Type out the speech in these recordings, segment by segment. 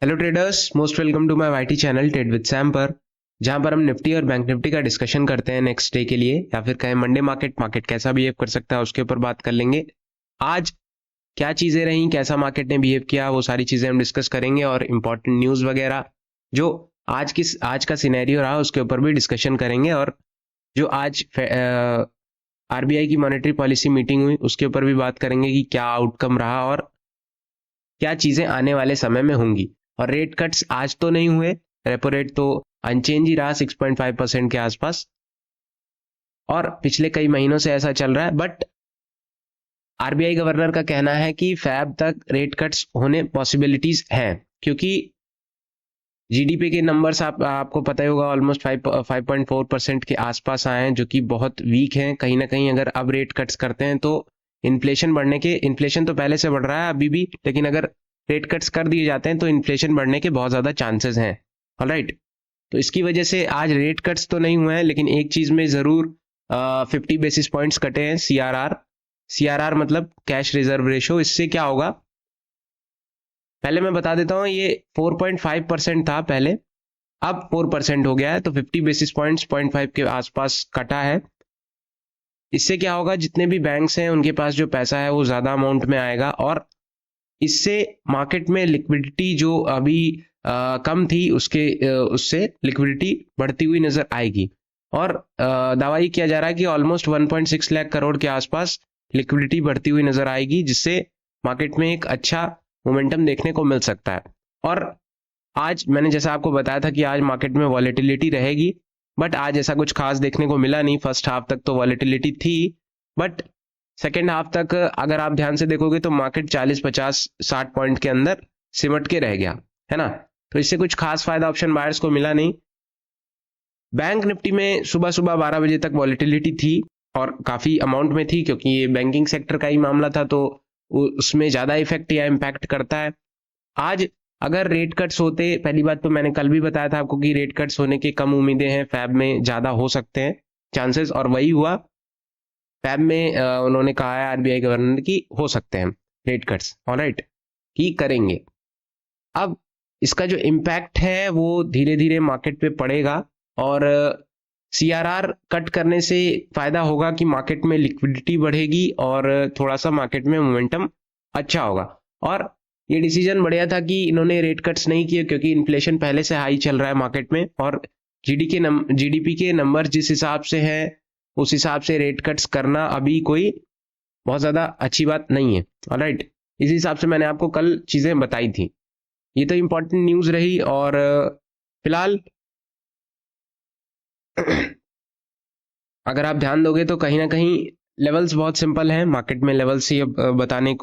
Hello traders, most welcome to my YT channel trade with Sam पर, जहां पर हम निफ्टी और बैंक निफ्टी का डिस्कशन करते हैं नेक्स्ट डे के लिए, या फिर कहें मंडे मार्केट कैसा बिहेव कर सकता है उसके ऊपर बात कर लेंगे। आज क्या चीजें रहीं, कैसा मार्केट ने बिहेव किया, वो सारी चीजें हम डिस्कस करेंगे और इंपॉर्टेंट न्यूज वगैरह जो आज का सिनेरियो रहा उसके ऊपर भी डिस्कशन करेंगे। और जो आज आरबीआई की मॉनेटरी पॉलिसी मीटिंग हुई उसके ऊपर भी बात करेंगे कि क्या आउटकम रहा और क्या चीजें आने वाले समय में होंगी। और रेट कट्स आज तो नहीं हुए, रेपो रेट तो अनचेंज ही रहा 6.5% के आसपास, और पिछले कई महीनों से ऐसा चल रहा है। बट आरबीआई गवर्नर का कहना है कि फैब तक रेट कट्स होने पॉसिबिलिटीज हैं, क्योंकि जीडीपी के नंबर्स आपको पता ही होगा, ऑलमोस्ट 5.4% के आसपास आए हैं, जो कि बहुत वीक हैं। कहीं ना कहीं अगर अब रेट कट्स करते हैं तो इन्फ्लेशन तो पहले से बढ़ रहा है अभी भी, लेकिन अगर रेट कट्स कर दिए जाते हैं तो इन्फ्लेशन बढ़ने के बहुत ज्यादा चांसेस हैं। ऑलराइट, तो इसकी वजह से आज रेट कट्स तो नहीं हुए हैं, लेकिन एक चीज में जरूर 50 बेसिस पॉइंट्स कटे हैं। सीआरआर मतलब कैश रिजर्व रेशो। इससे क्या होगा पहले मैं बता देता हूं, ये 4.5% था पहले, अब 4% हो गया है, तो 50 बेसिस पॉइंट्स 0.5 के आसपास कटा है। इससे क्या होगा, जितने भी बैंक्स हैं उनके पास जो पैसा है वो ज्यादा अमाउंट में आएगा, और इससे मार्केट में लिक्विडिटी जो अभी कम थी उससे लिक्विडिटी बढ़ती हुई नजर आएगी। और दावा ये किया जा रहा है कि ऑलमोस्ट 1.6 लाख करोड़ के आसपास लिक्विडिटी बढ़ती हुई नजर आएगी, जिससे मार्केट में एक अच्छा मोमेंटम देखने को मिल सकता है। और आज मैंने जैसा आपको बताया था कि आज मार्केट में वॉलेटिलिटी रहेगी, बट आज ऐसा कुछ खास देखने को मिला नहीं। फर्स्ट हाफ तक तो वॉलेटिलिटी थी, बट सेकेंड हाफ तक अगर आप ध्यान से देखोगे तो मार्केट 40 50 60 पॉइंट के अंदर सिमट के रह गया है ना। तो इससे कुछ खास फायदा ऑप्शन बायर्स को मिला नहीं। बैंक निफ्टी में सुबह सुबह 12 बजे तक वॉलेटिलिटी थी, और काफी अमाउंट में थी, क्योंकि ये बैंकिंग सेक्टर का ही मामला था, तो उसमें ज्यादा इफेक्ट या इम्पैक्ट करता है। आज अगर रेट कट्स होते, पहली बात तो मैंने कल भी बताया था आपको कि रेट कट्स होने की कम उम्मीदें हैं, फैब में ज्यादा हो सकते हैं चांसेस, और वही हुआ। फैब में उन्होंने कहा है आरबीआई गवर्नर की हो सकते हैं रेट कट्स, ऑलराइट, कि करेंगे। अब इसका जो इम्पैक्ट है वो धीरे धीरे मार्केट पे पड़ेगा, और सीआरआर कट करने से फायदा होगा कि मार्केट में लिक्विडिटी बढ़ेगी और थोड़ा सा मार्केट में मोमेंटम अच्छा होगा। और ये डिसीजन बढ़िया था कि इन्होंने रेट कट्स नहीं किए, क्योंकि इन्फ्लेशन पहले से हाई चल रहा है मार्केट में, और जीडीपी के नंबर जिस हिसाब से है उस हिसाब से रेट कट्स करना अभी कोई बहुत ज्यादा अच्छी बात नहीं है। ऑलराइट, इस हिसाब से मैंने आपको कल चीजें बताई थी। ये तो इंपॉर्टेंट न्यूज रही। और फिलहाल अगर आप ध्यान दोगे तो कहीं ना कहीं लेवल्स बहुत सिंपल हैं, मार्केट में लेवल्स ही अब बताने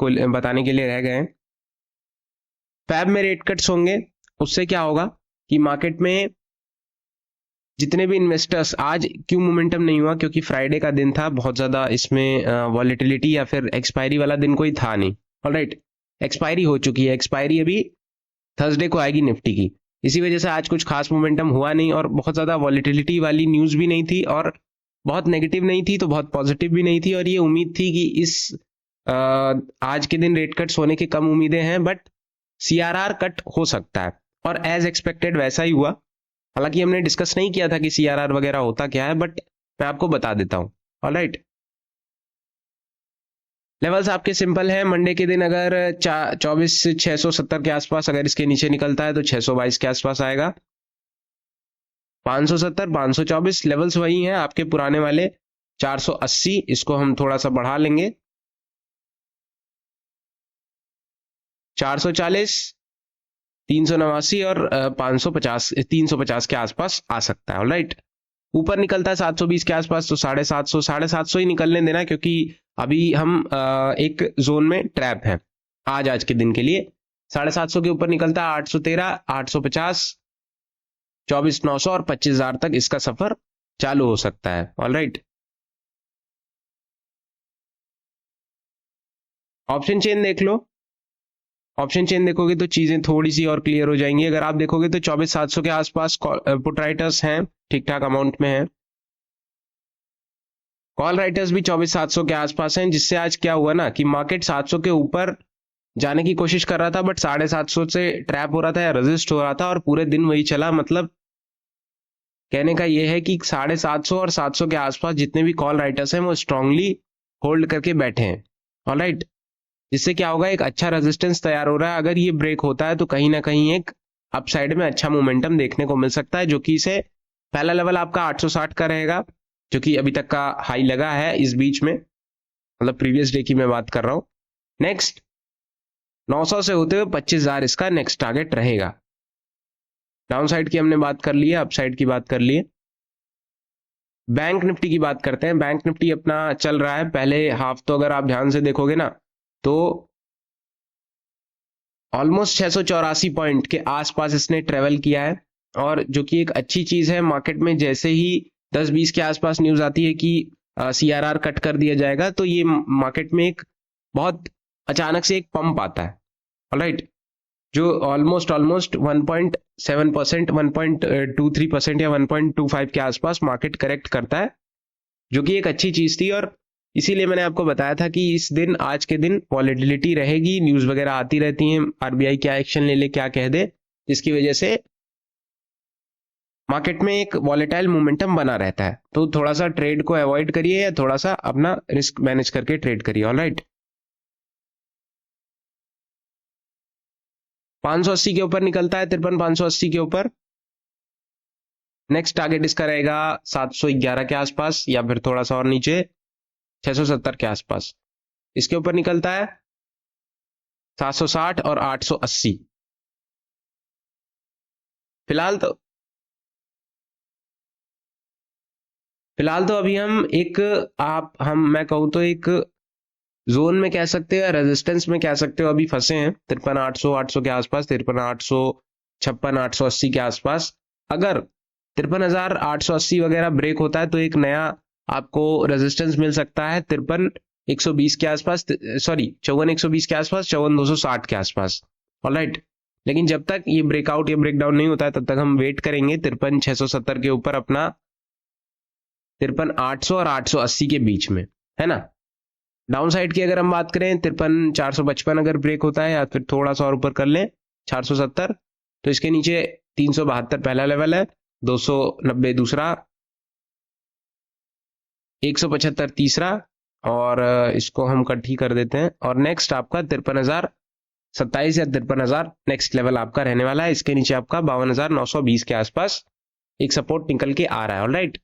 के लिए रह गए हैं। फैब में रेट कट्स होंगे, उससे क्या होगा कि मार्केट में जितने भी इन्वेस्टर्स, आज क्यों मोमेंटम नहीं हुआ, क्योंकि फ्राइडे का दिन था, बहुत ज्यादा इसमें वॉलेटिलिटी या फिर एक्सपायरी वाला दिन कोई था नहीं। ऑलराइट, एक्सपायरी हो चुकी है, एक्सपायरी अभी थर्सडे को आएगी निफ्टी की। इसी वजह से आज कुछ खास मोमेंटम हुआ नहीं, और बहुत ज्यादा वॉलेटिलिटी वाली न्यूज भी नहीं थी, और बहुत नेगेटिव नहीं थी तो बहुत पॉजिटिव भी नहीं थी। और ये उम्मीद थी कि आज के दिन रेट कट्स होने की कम उम्मीदें हैं, बट सीआरआर कट हो सकता है, और एज एक्सपेक्टेड वैसा ही हुआ। हालांकि हमने डिस्कस नहीं किया था कि सीआरआर वगैरह होता क्या है, बट मैं आपको बता देता हूं। ऑलराइट, लेवल्स आपके सिंपल है। मंडे के दिन अगर 24,670 के आसपास अगर इसके नीचे निकलता है तो 622 के आसपास आएगा। 570 524 लेवल्स वही हैं आपके पुराने वाले। 480 इसको हम थोड़ा सा बढ़ा लेंगे, 440 389 और 550 350 के आसपास आ सकता है। ऑलराइट, ऊपर निकलता है 720 के आसपास तो 750 ही निकलने देना, क्योंकि अभी हम एक जोन में ट्रैप है आज के दिन के लिए। 750 के ऊपर निकलता है 813 850 24,900 और 25,000 तक इसका सफर चालू हो सकता है। ऑलराइट, ऑप्शन चेन देख लो। ऑप्शन चेन देखोगे तो चीजें थोड़ी सी और क्लियर हो जाएंगी। अगर आप देखोगे तो 24,700 के आसपास पुट राइटर्स हैं, ठीक ठाक अमाउंट में है। कॉल राइटर्स भी 24,700 के आसपास हैं, जिससे आज क्या हुआ ना कि मार्केट 700 के ऊपर जाने की कोशिश कर रहा था, बट 750 से ट्रैप हो रहा था या रेजिस्ट हो रहा था और पूरे दिन वही चला। मतलब कहने का ये है कि 750 और 700 के आसपास जितने भी कॉल राइटर्स हैं वो स्ट्रांगली होल्ड करके बैठे हैं। ऑलराइट, जिससे क्या होगा, एक अच्छा रेजिस्टेंस तैयार हो रहा है। अगर ये ब्रेक होता है तो कहीं ना कहीं एक अपसाइड में अच्छा मोमेंटम देखने को मिल सकता है, जो कि इसे पहला लेवल आपका 860 का रहेगा, जो कि अभी तक का हाई लगा है इस बीच में, मतलब प्रीवियस डे की मैं बात कर रहा हूं। नेक्स्ट 900 से होते हुए 25,000 इसका नेक्स्ट टारगेट रहेगा। डाउन साइड की हमने बात कर ली है, अपसाइड की बात कर ली है। बैंक निफ्टी की बात करते हैं। बैंक निफ्टी अपना चल रहा है, पहले हाफ तो अगर आप ध्यान से देखोगे ना तो ऑलमोस्ट 684 पॉइंट के आसपास इसने ट्रेवल किया है, और जो कि एक अच्छी चीज है। मार्केट में जैसे ही 10-20 के आसपास न्यूज आती है कि CRR कट कर दिया जाएगा, तो ये मार्केट में एक बहुत अचानक से एक पंप आता है। ऑलराइट, जो ऑलमोस्ट 1.7%, 1.23% या 1.25 के आसपास मार्केट करेक्ट करता है, जो कि एक अच्छी चीज थी। और इसीलिए मैंने आपको बताया था कि इस दिन, आज के दिन वॉलेटिलिटी रहेगी, न्यूज वगैरह आती रहती हैं, RBI क्या एक्शन ले ले, क्या कह दे, जिसकी वजह से मार्केट में एक वॉलेटाइल मोमेंटम बना रहता है। तो थोड़ा सा ट्रेड को अवॉइड करिए या थोड़ा सा अपना रिस्क मैनेज करके ट्रेड करिए। ऑलराइट, 580 के ऊपर निकलता है, 53,580 के ऊपर। नेक्स्ट टारगेट इसका रहेगा 711 के आसपास या फिर थोड़ा सा और नीचे 670 के आसपास। इसके ऊपर निकलता है 760 और 880। फिलहाल तो अभी हम एक, मैं कहूँ तो एक जोन में कह सकते हो, रेजिस्टेंस में कह सकते हो, अभी फंसे हैं 53,800, 800 के आसपास, 53,800, 56,880 के आसपास। अगर 53,880 वगैरह ब्रेक होता है तो एक नया आपको रेजिस्टेंस मिल सकता है 53,120 के आसपास, सॉरी 54,120 के आसपास, 54,260 के आसपास। ऑलराइट, लेकिन जब तक ये ब्रेकआउट या ब्रेकडाउन नहीं होता है तब तक हम वेट करेंगे 53,670 के ऊपर अपना, 53,800 और 880 के बीच में, है ना। डाउन साइड की अगर हम बात करें, 53,455 अगर ब्रेक होता है या फिर थोड़ा सा और ऊपर कर लें 470, तो इसके नीचे 372 पहला लेवल है, 290 दूसरा, 175 तीसरा, और इसको हम कट ही कर देते हैं। और नेक्स्ट आपका 53,027 या 53,000 नेक्स्ट लेवल आपका रहने वाला है। इसके नीचे आपका 52,920 के आसपास एक सपोर्ट निकल के आ रहा है। ऑलराइट,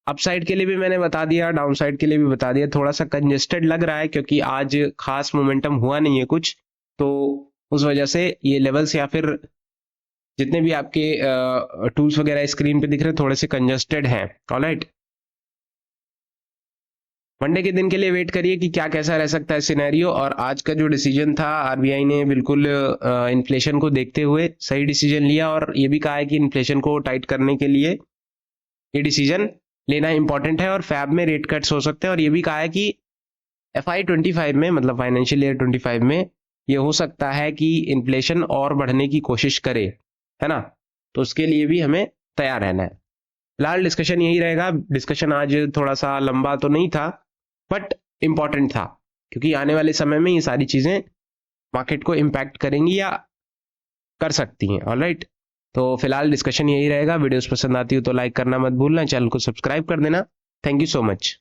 अपसाइड के लिए भी मैंने बता दिया, डाउन साइड के लिए भी बता दिया। थोड़ा सा कंजेस्टेड लग रहा है क्योंकि आज खास मोमेंटम हुआ नहीं है कुछ, तो उस वजह से ये लेवल्स या फिर जितने भी आपके टूल्स वगैरह स्क्रीन पे दिख रहे थोड़े से कंजेस्टेड हैं। ऑलराइट, मंडे के दिन के लिए वेट करिए कि क्या कैसा रह सकता है सिनेरियो। और आज का जो डिसीजन था, RBI ने बिल्कुल इन्फ्लेशन को देखते हुए सही डिसीजन लिया, और ये भी कहा है कि इन्फ्लेशन को टाइट करने के लिए ये डिसीजन लेना इंपॉर्टेंट है और फैब में रेट कट्स हो सकते हैं। और ये भी कहा है कि FY25 में, मतलब फाइनेंशियल ईयर 25 में, ये हो सकता है कि इन्फ्लेशन और बढ़ने की कोशिश करे, है ना। तो उसके लिए भी हमें तैयार रहना है। फिलहाल डिस्कशन यही रहेगा। डिस्कशन आज थोड़ा सा लंबा तो नहीं था, बट इंपॉर्टेंट था, क्योंकि आने वाले समय में ये सारी चीजें मार्केट को इम्पैक्ट करेंगी या कर सकती हैं। ऑलराइट, तो फिलहाल डिस्कशन यही रहेगा। वीडियोस पसंद आती हो तो लाइक करना मत भूलना, चैनल को सब्सक्राइब कर देना। Thank you so much.